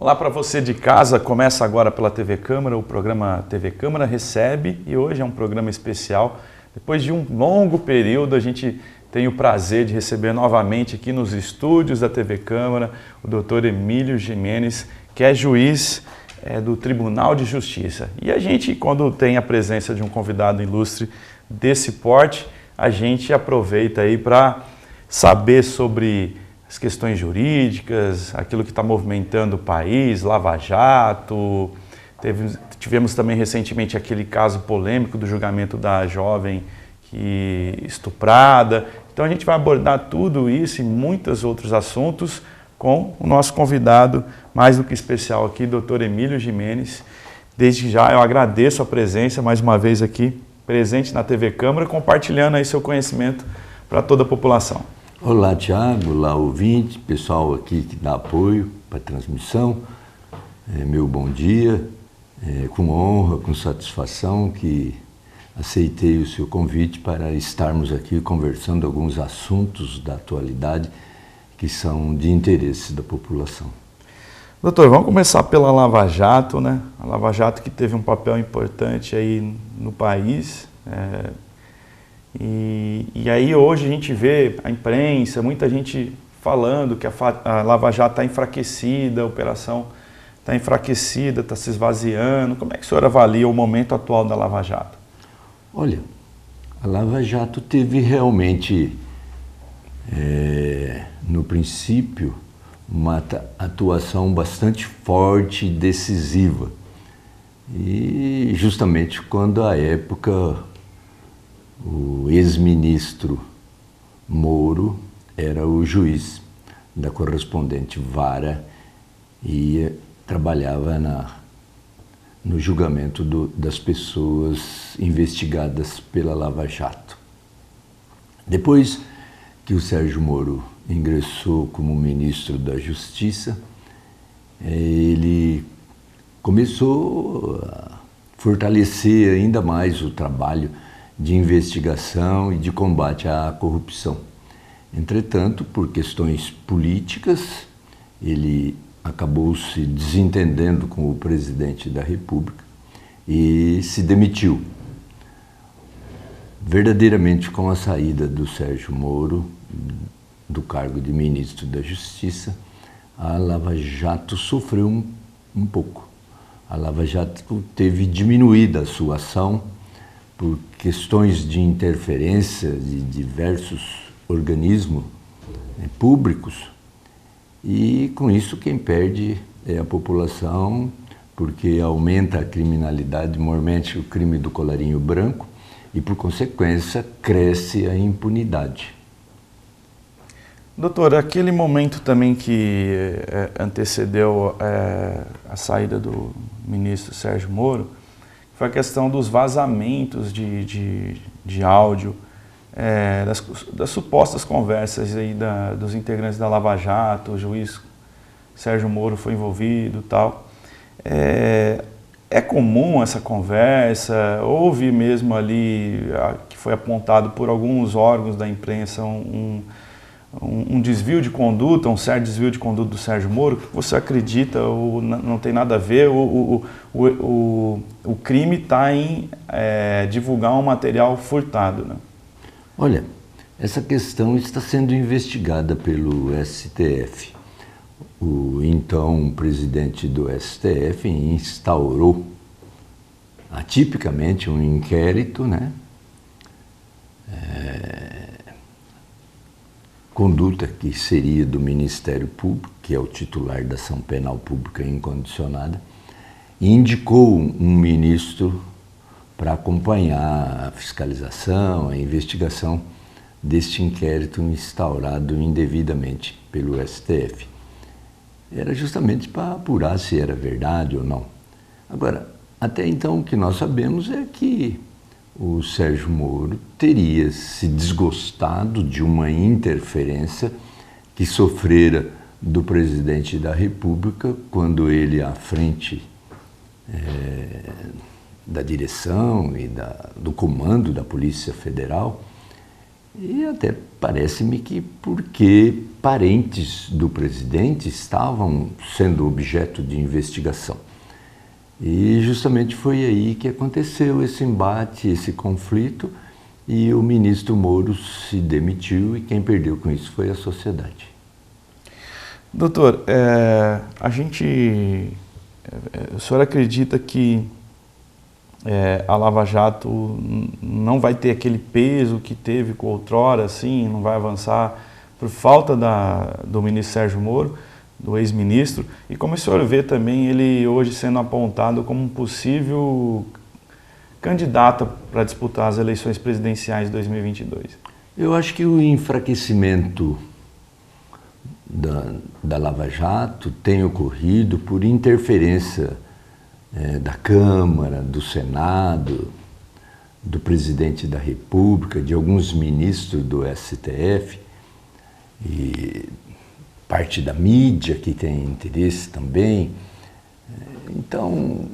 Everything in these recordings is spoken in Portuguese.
Olá para você de casa, começa agora pela TV Câmara, o programa TV Câmara recebe e hoje é um programa especial. Depois de um longo período, a gente tem o prazer de receber novamente aqui nos estúdios da TV Câmara o Dr. Emílio Gimenez, que é juiz do Tribunal de Justiça. E a gente, quando tem a presença de um convidado ilustre desse porte, a gente aproveita aí para saber sobre as questões jurídicas, aquilo que está movimentando o país, Lava Jato. Tivemos também recentemente aquele caso polêmico do julgamento da jovem estuprada. Então a gente vai abordar tudo isso e muitos outros assuntos com o nosso convidado mais do que especial aqui, Dr. Emílio Gimenez. Desde já eu agradeço a presença mais uma vez aqui, presente na TV Câmara, compartilhando aí seu conhecimento para toda a população. Olá, Thiago, olá, ouvinte, pessoal aqui que dá apoio para a transmissão. Meu bom dia, com honra, com satisfação que aceitei o seu convite para estarmos aqui conversando alguns assuntos da atualidade que são de interesse da população. Doutor, vamos começar pela Lava Jato, né? A Lava Jato que teve um papel importante aí no país. E aí hoje a gente vê a imprensa, muita gente falando que a Lava Jato está enfraquecida, a operação está enfraquecida, está se esvaziando. Como é que o senhor avalia o momento atual da Lava Jato? Olha, a Lava Jato teve realmente, no princípio, uma atuação bastante forte e decisiva. E justamente quando à época o ex-ministro Moro era o juiz da correspondente vara e trabalhava no julgamento das pessoas investigadas pela Lava Jato. Depois que o Sérgio Moro ingressou como ministro da Justiça, ele começou a fortalecer ainda mais o trabalho de investigação e de combate à corrupção. Entretanto, por questões políticas, ele acabou se desentendendo com o presidente da República e se demitiu. Verdadeiramente, com a saída do Sérgio Moro do cargo de ministro da Justiça, a Lava Jato sofreu um pouco. A Lava Jato teve diminuída a sua ação por questões de interferência de diversos organismos públicos, e com isso quem perde é a população, porque aumenta a criminalidade, maiormente o crime do colarinho branco, e por consequência cresce a impunidade. Doutor, aquele momento também que antecedeu a saída do ministro Sérgio Moro, foi a questão dos vazamentos de áudio, das supostas conversas aí dos integrantes da Lava Jato, o juiz Sérgio Moro foi envolvido e tal. É comum essa conversa? Houve mesmo ali, que foi apontado por alguns órgãos da imprensa, um desvio de conduta, um certo desvio de conduta do Sérgio Moro? Você acredita ou não tem nada a ver? O crime está em divulgar um material furtado, né? Olha, essa questão está sendo investigada pelo STF. O então presidente do STF instaurou atipicamente um inquérito, né? Conduta que seria do Ministério Público, que é o titular da ação penal pública incondicionada, e indicou um ministro para acompanhar a fiscalização, a investigação deste inquérito instaurado indevidamente pelo STF. Era justamente para apurar se era verdade ou não. Agora, até então o que nós sabemos é que o Sérgio Moro teria se desgostado de uma interferência que sofrera do presidente da República quando ele, à frente da direção e do comando da Polícia Federal, E até parece-me que porque parentes do presidente estavam sendo objeto de investigação. E justamente foi aí que aconteceu esse embate, esse conflito, e o ministro Moro se demitiu e quem perdeu com isso foi a sociedade. Doutor, o senhor acredita que a Lava Jato não vai ter aquele peso que teve com outrora, assim, não vai avançar por falta do ministro Sérgio Moro, do ex-ministro, e como o senhor vê também ele hoje sendo apontado como um possível candidato para disputar as eleições presidenciais de 2022? Eu acho que o enfraquecimento da Lava Jato tem ocorrido por interferência da Câmara, do Senado, do presidente da República, de alguns ministros do STF e parte da mídia que tem interesse também. Então,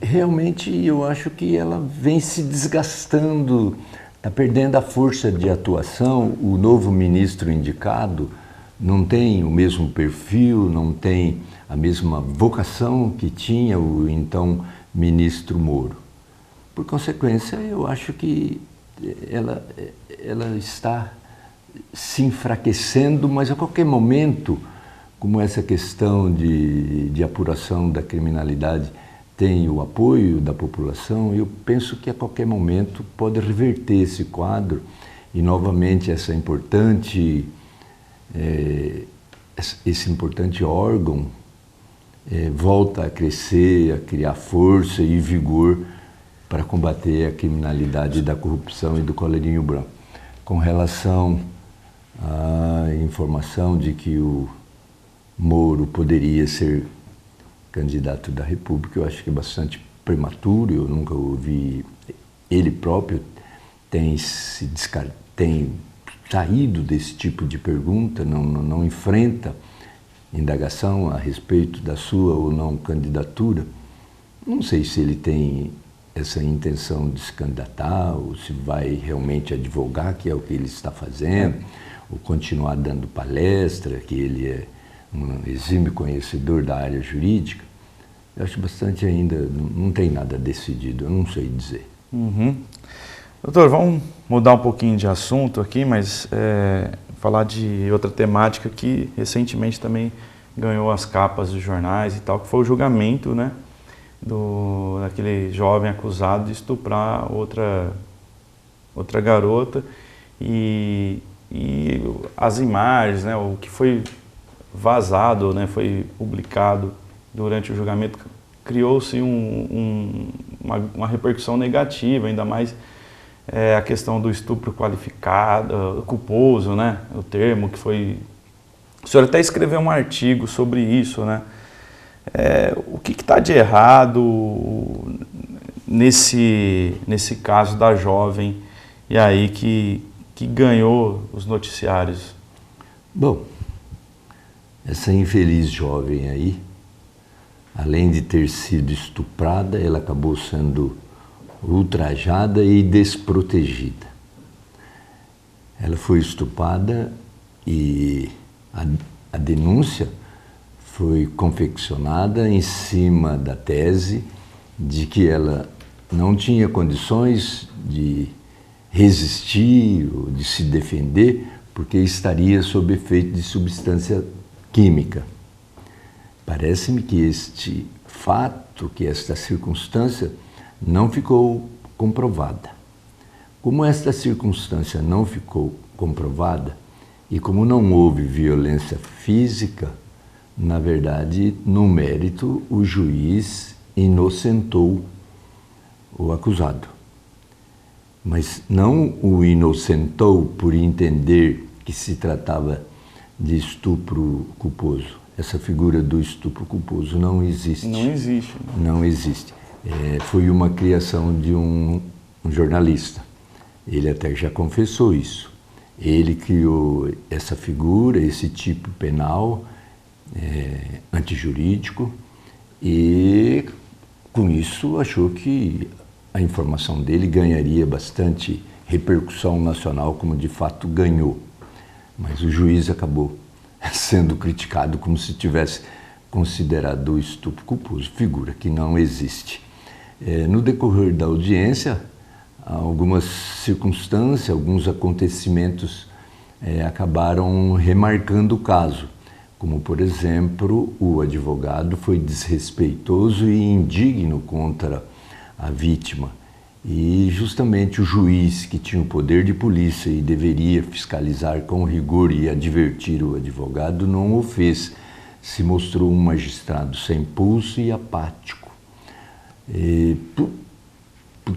realmente eu acho que ela vem se desgastando, está perdendo a força de atuação. O novo ministro indicado não tem o mesmo perfil, não tem a mesma vocação que tinha o então ministro Moro. Por consequência, eu acho que ela está se enfraquecendo, mas a qualquer momento, como essa questão de apuração da criminalidade tem o apoio da população, eu penso que a qualquer momento pode reverter esse quadro e novamente esse importante órgão volta a crescer, a criar força e vigor para combater a criminalidade da corrupção e do colarinho branco. Com relação à informação de que o Moro poderia ser candidato da República, eu acho que é bastante prematuro, eu nunca ouvi, ele próprio tem saído desse tipo de pergunta, não enfrenta indagação a respeito da sua ou não candidatura. Não sei se ele tem essa intenção de se candidatar ou se vai realmente advogar, que é o que ele está fazendo, ou continuar dando palestra, que ele é um exímio conhecedor da área jurídica. Eu acho bastante ainda, não tem nada decidido, eu não sei dizer. Uhum. Doutor, vamos mudar um pouquinho de assunto aqui, mas falar de outra temática que recentemente também ganhou as capas dos jornais e tal, que foi o julgamento, né, daquele jovem acusado de estuprar outra garota e as imagens, né, o que foi vazado, né, foi publicado durante o julgamento, criou-se uma repercussão negativa, ainda mais a questão do estupro qualificado, culposo, né, o termo que foi... O senhor até escreveu um artigo sobre isso, né? O que está de errado nesse caso da jovem e aí que ganhou os noticiários? Bom, essa infeliz jovem aí, além de ter sido estuprada, ela acabou sendo ultrajada e desprotegida. Ela foi estuprada e a denúncia foi confeccionada em cima da tese de que ela não tinha condições de resistir ou de se defender porque estaria sob efeito de substância química. Parece-me que este fato, que esta circunstância não ficou comprovada. Como esta circunstância não ficou comprovada e como não houve violência física, na verdade, no mérito, o juiz inocentou o acusado. Mas não o inocentou por entender que se tratava de estupro culposo. Essa figura do estupro culposo não existe. Não existe. Não existe. Foi uma criação de um jornalista. Ele até já confessou isso. Ele criou essa figura, esse tipo penal antijurídico e com isso achou que a informação dele ganharia bastante repercussão nacional como de fato ganhou. Mas o juiz acabou sendo criticado como se tivesse considerado o estupro culposo, figura que não existe. No decorrer da audiência, algumas circunstâncias, alguns acontecimentos acabaram remarcando o caso, como, por exemplo, o advogado foi desrespeitoso e indigno contra a vítima. E justamente o juiz, que tinha o poder de polícia e deveria fiscalizar com rigor e advertir o advogado, não o fez. Se mostrou um magistrado sem pulso e apático. Por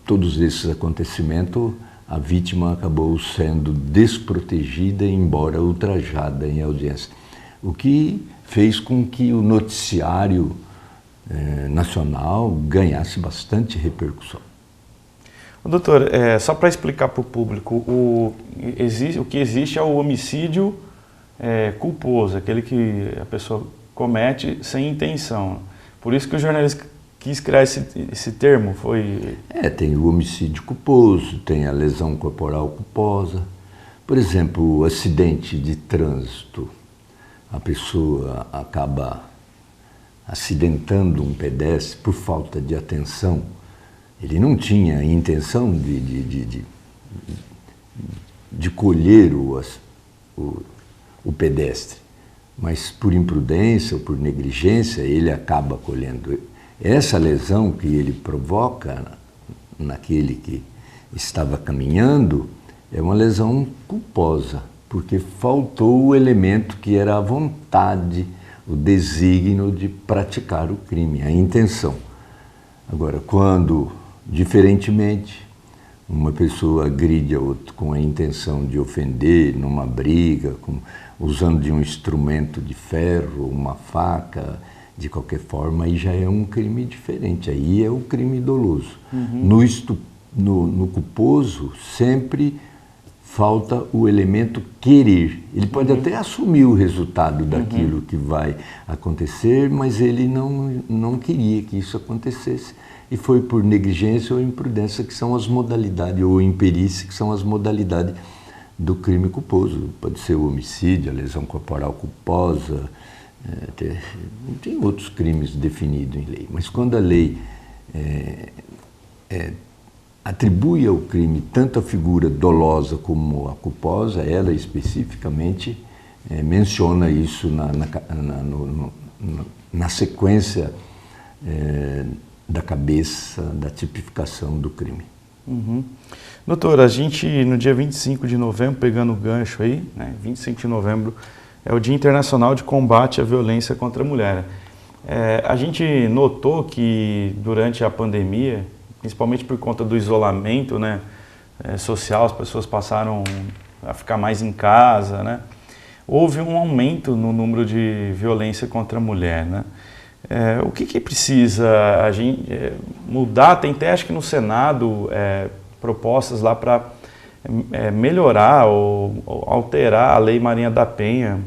todos esses acontecimentos, a vítima acabou sendo desprotegida, embora ultrajada em audiência. O que fez com que o noticiário nacional ganhasse bastante repercussão. Doutor, só para explicar para o público, o que existe é o homicídio culposo, aquele que a pessoa comete sem intenção. Por isso que o jornalista quis criar esse termo, foi... Tem o homicídio culposo, tem a lesão corporal culposa. Por exemplo, o acidente de trânsito, a pessoa acaba acidentando um pedestre por falta de atenção. Ele não tinha a intenção de colher o pedestre, mas por imprudência ou por negligência ele acaba colhendo. Essa lesão que ele provoca naquele que estava caminhando é uma lesão culposa, porque faltou o elemento que era a vontade, o desígnio de praticar o crime, a intenção. Agora, quando, diferentemente, uma pessoa agride a outra com a intenção de ofender numa briga, usando de um instrumento de ferro, uma faca, de qualquer forma, aí já é um crime diferente, aí é o crime doloso. No culposo, sempre falta o elemento querer. Ele pode até assumir o resultado daquilo que vai acontecer, mas ele não queria que isso acontecesse. E foi por negligência ou imprudência, que são as modalidades, ou imperícia, que são as modalidades do crime culposo. Pode ser o homicídio, a lesão corporal culposa, tem outros crimes definidos em lei. Mas quando a lei atribui ao crime tanto a figura dolosa como a culposa, ela especificamente menciona isso na sequência da cabeça da tipificação do crime. Doutor, a gente no dia 25 de novembro, pegando o gancho aí, 25 de novembro é o Dia Internacional de Combate à Violência contra a Mulher. A gente notou que durante a pandemia, principalmente por conta do isolamento social, as pessoas passaram a ficar mais em casa, houve um aumento no número de violência contra a mulher. O que precisa a gente mudar? Tem até, acho que no Senado, propostas lá para melhorar ou alterar a Lei Maria da Penha.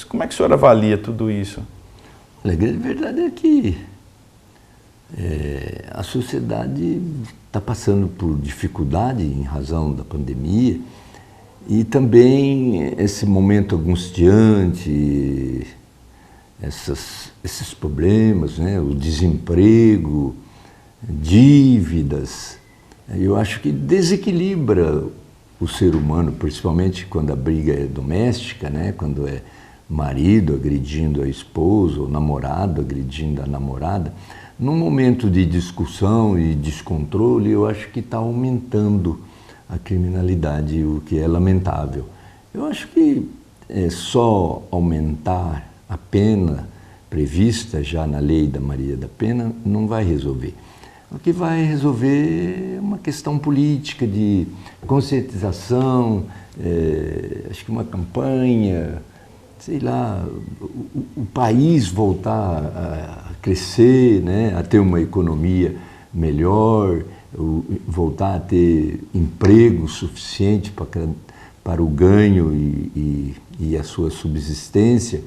Como é que o senhor avalia tudo isso? A grande verdade é que a sociedade está passando por dificuldade em razão da pandemia e também esse momento angustiante, esses problemas, o desemprego, dívidas, eu acho que desequilibra o ser humano, principalmente quando a briga é doméstica, quando é marido agredindo a esposa, ou namorado agredindo a namorada. Num momento de discussão e descontrole, eu acho que está aumentando a criminalidade, o que é lamentável. Eu acho que só aumentar a pena prevista já na lei da Maria da Penha não vai resolver. O que vai resolver é uma questão política de conscientização, acho que uma campanha, sei lá, o país voltar a crescer, a ter uma economia melhor, voltar a ter emprego suficiente para o ganho e a sua subsistência.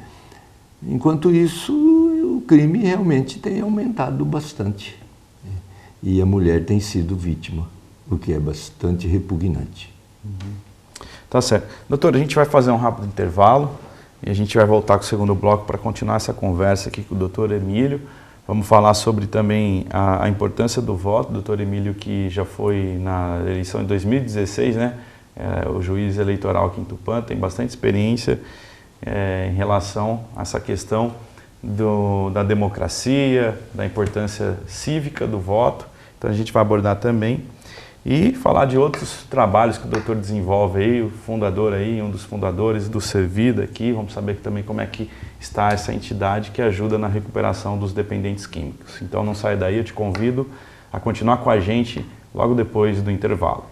Enquanto isso, o crime realmente tem aumentado bastante. E a mulher tem sido vítima o que é bastante repugnante. Tá certo. Doutor, a gente vai fazer um rápido intervalo e a gente vai voltar com o segundo bloco para continuar essa conversa aqui com o doutor Emílio. Vamos falar sobre também a importância do voto. Doutor Emílio, que já foi na eleição de 2016, né? O juiz eleitoral aqui em Tupã, tem bastante experiência em relação a essa questão da democracia, da importância cívica do voto. Então a gente vai abordar também e falar de outros trabalhos que o doutor desenvolve aí, o fundador aí, um dos fundadores do Servida aqui. Vamos saber também como é que está essa entidade que ajuda na recuperação dos dependentes químicos. Então não sai daí, eu te convido a continuar com a gente logo depois do intervalo.